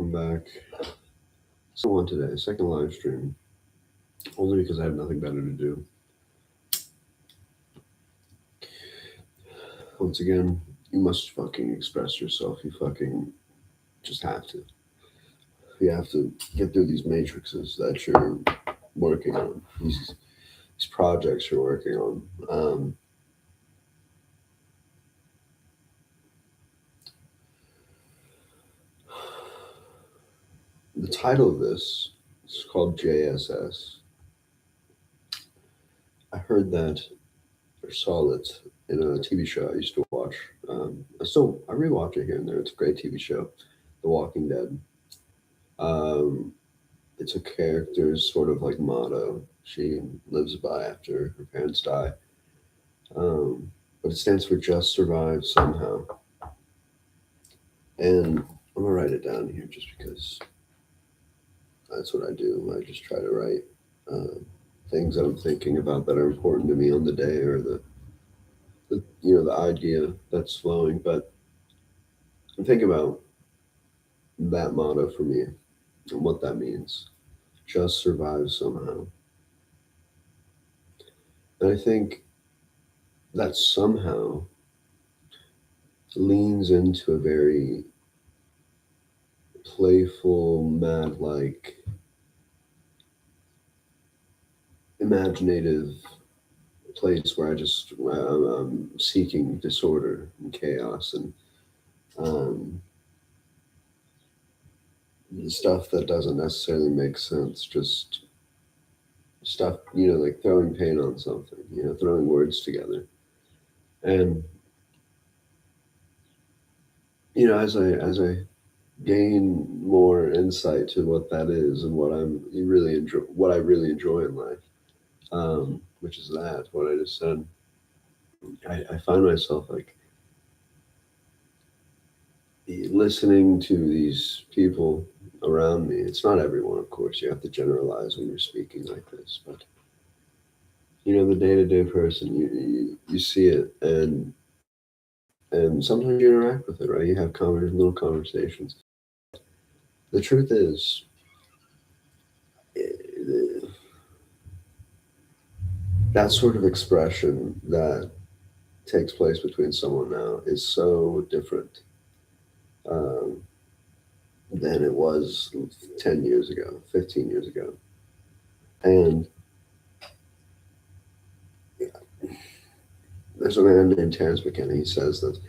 welcome back. Second one today, second live stream, only because I have nothing better to do. Once again, you must fucking express yourself. You fucking just have to. You have to get through these matrices that you're working on, these projects you're working on. The title of this is called JSS. I heard that or saw it in a TV show I used to watch. I rewatch it here and there. It's a great TV show, The Walking Dead. Um, it's a character's sort of like motto she lives by after her parents die. Um, but it stands for just survive somehow. And I'm gonna write it down here just because that's what I do. I just try to write uh, things that I'm thinking about that are important to me on the day or the idea that's flowing. But I'm thinking about that motto for me and what that means. Just survive somehow. And I think that somehow leans into a very playful, mad like, imaginative place where I'm seeking disorder and chaos and um, stuff that doesn't necessarily make sense. Just stuff, like throwing paint on something, throwing words together. And as I gain more insight to what that is and what I really enjoy in life, which is what I just said. I find myself like listening to these people around me. It's not everyone, of course. You have to generalize when you're speaking like this, but the day to day person, you see it, and sometimes you interact with it, right? You have little conversations. The truth is, eh, that sort of expression that takes place between someone now is so different um, than it was 10 years ago, 15 years ago. And there's a man named Terrence McKenna. He says that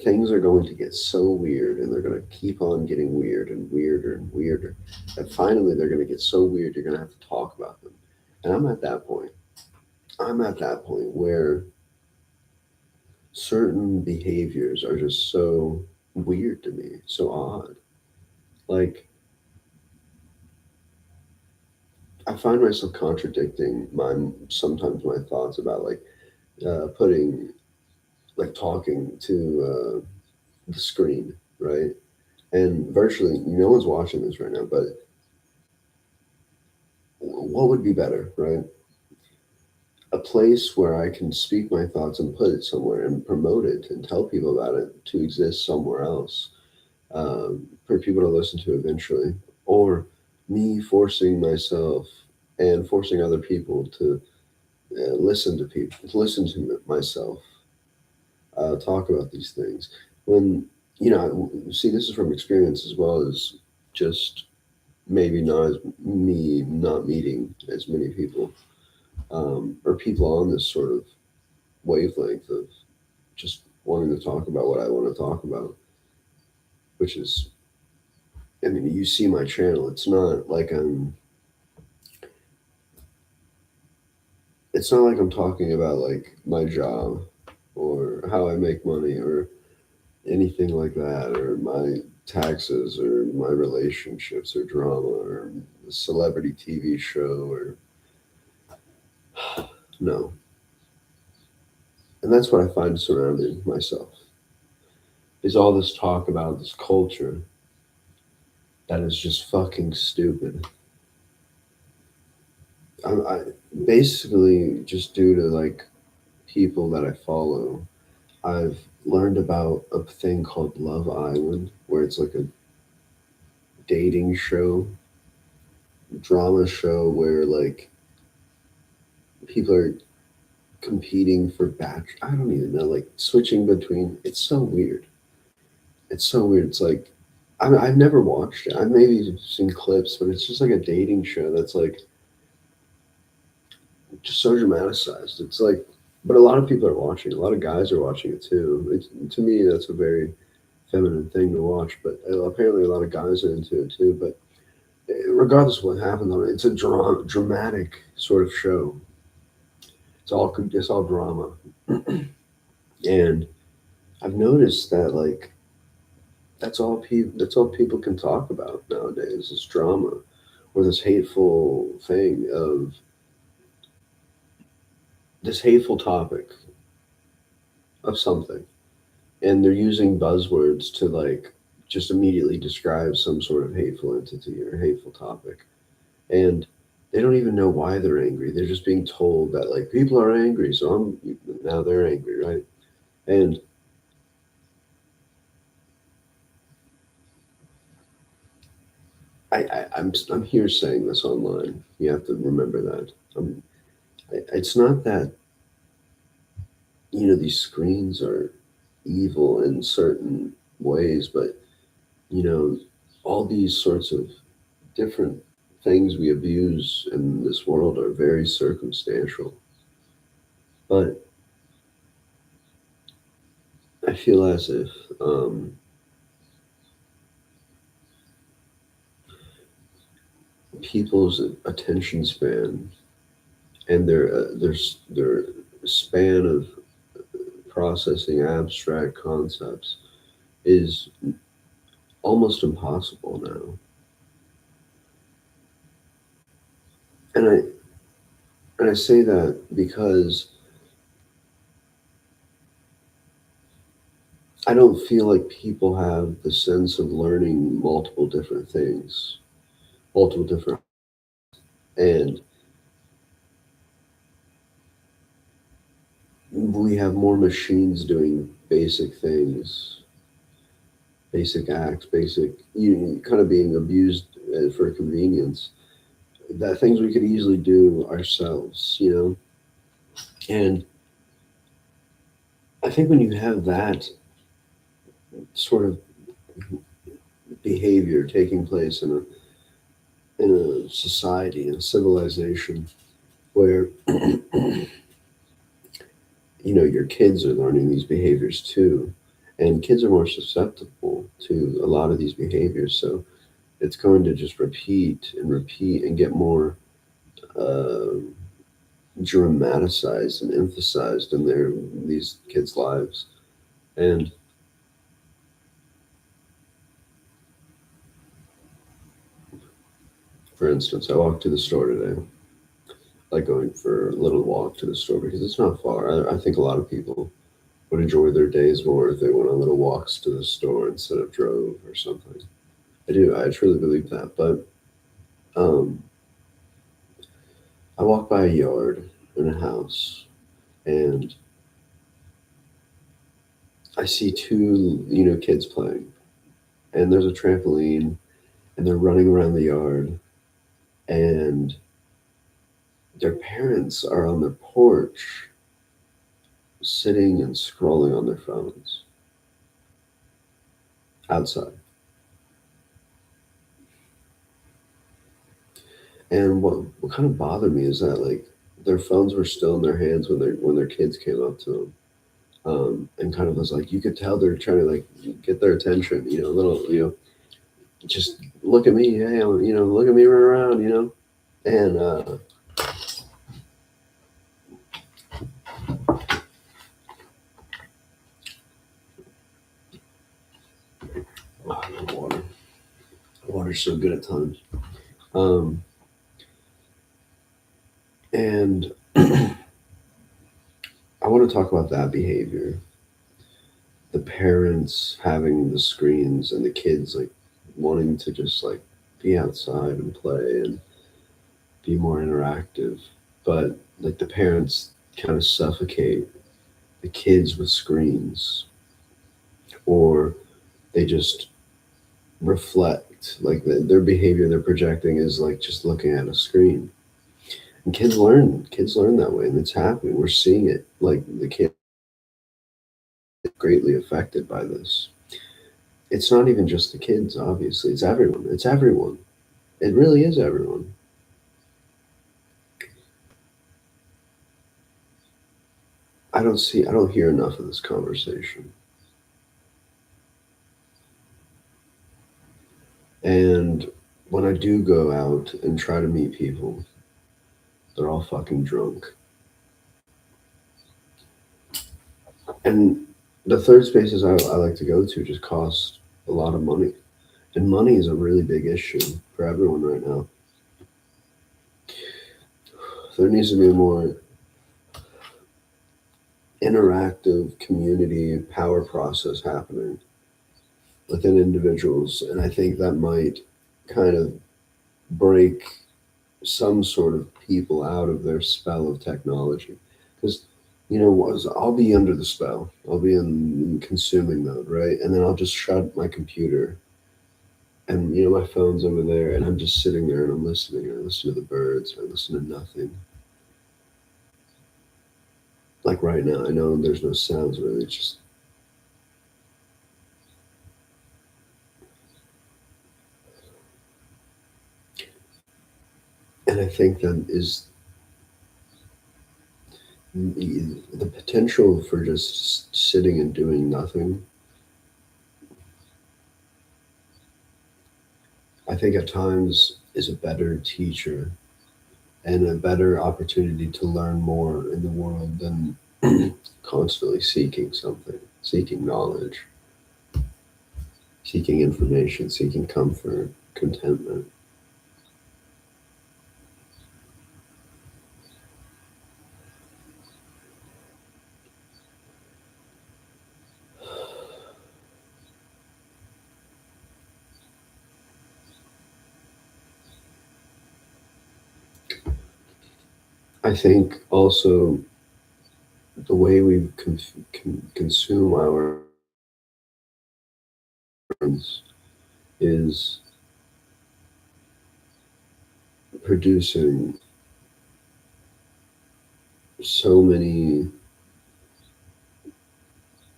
things are going to get so weird and they're going to keep on getting weird and weirder and weirder. And finally, they're going to get so weird, you're going to have to talk about them. And I'm at that point. I'm at that point where certain behaviors are just so weird to me, so odd. Like, I find myself contradicting sometimes my thoughts about like putting like talking to the screen, right? And virtually no one's watching this right now, but what would be better, right? A place where I can speak my thoughts and put it somewhere and promote it and tell people about it to exist somewhere else for people to listen to eventually, or me forcing myself and forcing other people to listen to myself talk about these things. When see, this is from experience as well as just maybe not as me not meeting as many people or people on this sort of wavelength of just wanting to talk about what I want to talk about, which is, I mean, you see my channel. It's not like I'm talking about like my job or how I make money or anything like that, or my taxes or my relationships or drama or a celebrity TV show or no. And that's what I find surrounding myself is all this talk about this culture that is just fucking stupid. I basically just due to like people that I follow, I've learned about a thing called Love Island, where it's like dating show, drama show where like people are competing for batch. I don't even know, like switching between. It's so weird. It's so weird. It's like I've never watched it. I've maybe seen clips, but it's just like a dating show that's like just so dramatized. It's like, but a lot of people are watching. A lot of guys are watching it too. To me, that's a very feminine thing to watch. But apparently, a lot of guys are into it too. But regardless of what happens on it, it's a dramatic sort of show. It's all drama, and I've noticed that like that's all people can talk about nowadays is drama or this hateful topic of something, and they're using buzzwords to like just immediately describe some sort of hateful entity or hateful topic, and they don't even know why they're angry. They're just being told that like people are angry, so now they're angry, right? And I'm here saying this online. You have to remember that. It's not that these screens are evil in certain ways, but you know all these sorts of different things we abuse in this world are very circumstantial. But I feel as if people's attention span and their span of processing abstract concepts is almost impossible now. And I say that because I don't feel like people have the sense of learning multiple different things, multiple different, and we have more machines doing basic things, basic acts, basic, kind of being abused for convenience. That things we could easily do ourselves. And I think when you have that sort of behavior taking place in a society, in a civilization, where your kids are learning these behaviors too, and kids are more susceptible to a lot of these behaviors, so it's going to just repeat and repeat and get more uh, dramatized and emphasized in these kids' lives. And for instance, I walked to the store today, like going for a little walk to the store because it's not far. I think a lot of people would enjoy their days more if they went on little walks to the store instead of drove or something. I do. I truly believe that. But um, I walked by a yard and a house, and I see two, kids playing, and there's a trampoline, and they're running around the yard, and their parents are on the porch, sitting and scrolling on their phones outside. And what kind of bothered me is that like their phones were still in their hands when their kids came up to them, and kind of was like you could tell they're trying to like get their attention, a little, just look at me, hey, look at me run around. And oh, water, water's so good at times. Um, and I want to talk about that behavior, the parents having the screens and the kids like wanting to just like be outside and play and be more interactive, but like the parents kind of suffocate the kids with screens, or they just reflect, like their behavior they're projecting is like just looking at a screen. And kids learn that way, and it's happening. We're seeing it. Like the kids are greatly affected by this. It's not even just the kids, obviously. It's everyone. It's everyone. It really is everyone. I don't hear enough of this conversation. And when I do go out and try to meet people, they're all fucking drunk. And the third spaces I like to go to just cost a lot of money. And money is a really big issue for everyone right now. There needs to be a more interactive community power process happening within individuals. And I think that might kind of break some sort of people out of their spell of technology. Because, I'll be under the spell, I'll be in consuming mode, right? And then I'll just shut my computer and, my phone's over there and I'm just sitting there and I'm listening. And I listen to the birds, and I listen to nothing. Like right now, I know there's no sounds really, it's just. And I think that is the potential for just sitting and doing nothing. I think at times is a better teacher and a better opportunity to learn more in the world than constantly seeking something, seeking knowledge, seeking information, seeking comfort, contentment. I think also the way we consume our friends is producing so many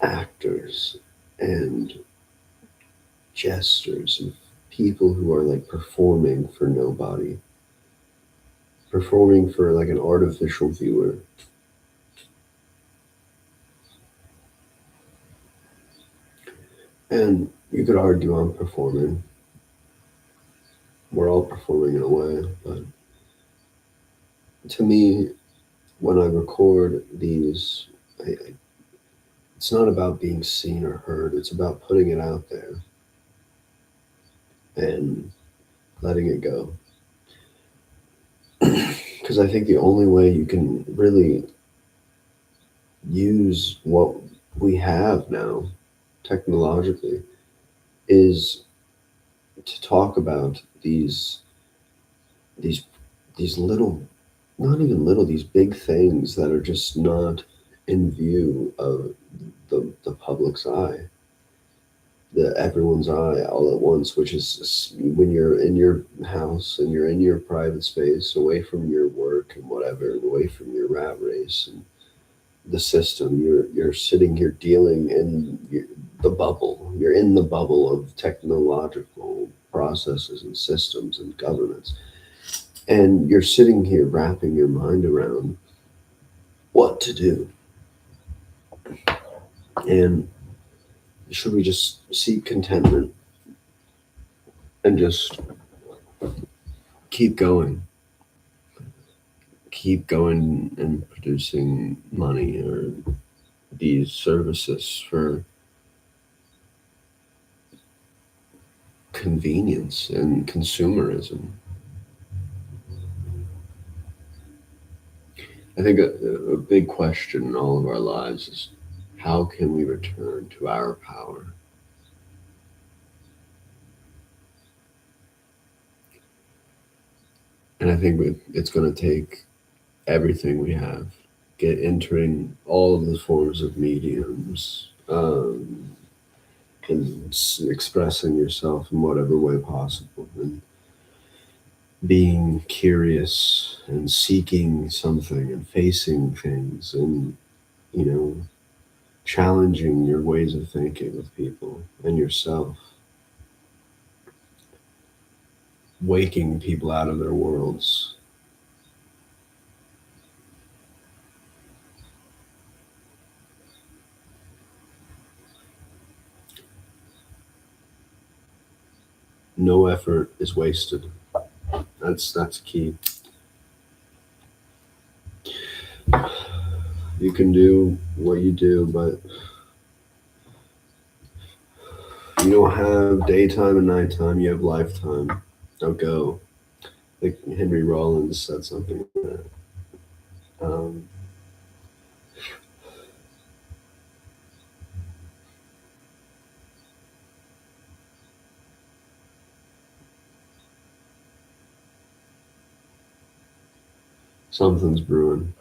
actors and jesters and people who are like performing for nobody, performing for like an artificial viewer. And you could argue I'm performing. We're all performing in a way. But to me, when I record these, it's not about being seen or heard. It's about putting it out there and letting it go. Because I think the only way you can really use what we have now technologically is to talk about these these little, not even little, these big things that are just not in view of the public's eye, the everyone's eye all at once, which is when you're in your house and you're in your private space, away from your work and whatever, and away from your rat race and the system. You're sitting here dealing in the bubble. You're in the bubble of technological processes and systems and governance, and you're sitting here wrapping your mind around what to do. And should we just seek contentment and just keep going, keep going and producing money or these services for convenience and consumerism? I think a big question in all of our lives is how can we return to our power? And I think it's going to take everything we have, get entering all of the forms of mediums, and expressing yourself in whatever way possible, and being curious and seeking something and facing things, and you know, challenging your ways of thinking with people and yourself, waking people out of their worlds. No effort is wasted. That's key. You can do what you do, but you don't have daytime and nighttime. You have lifetime. Now go. Like Henry Rollins said something like that. Um, Something's brewing.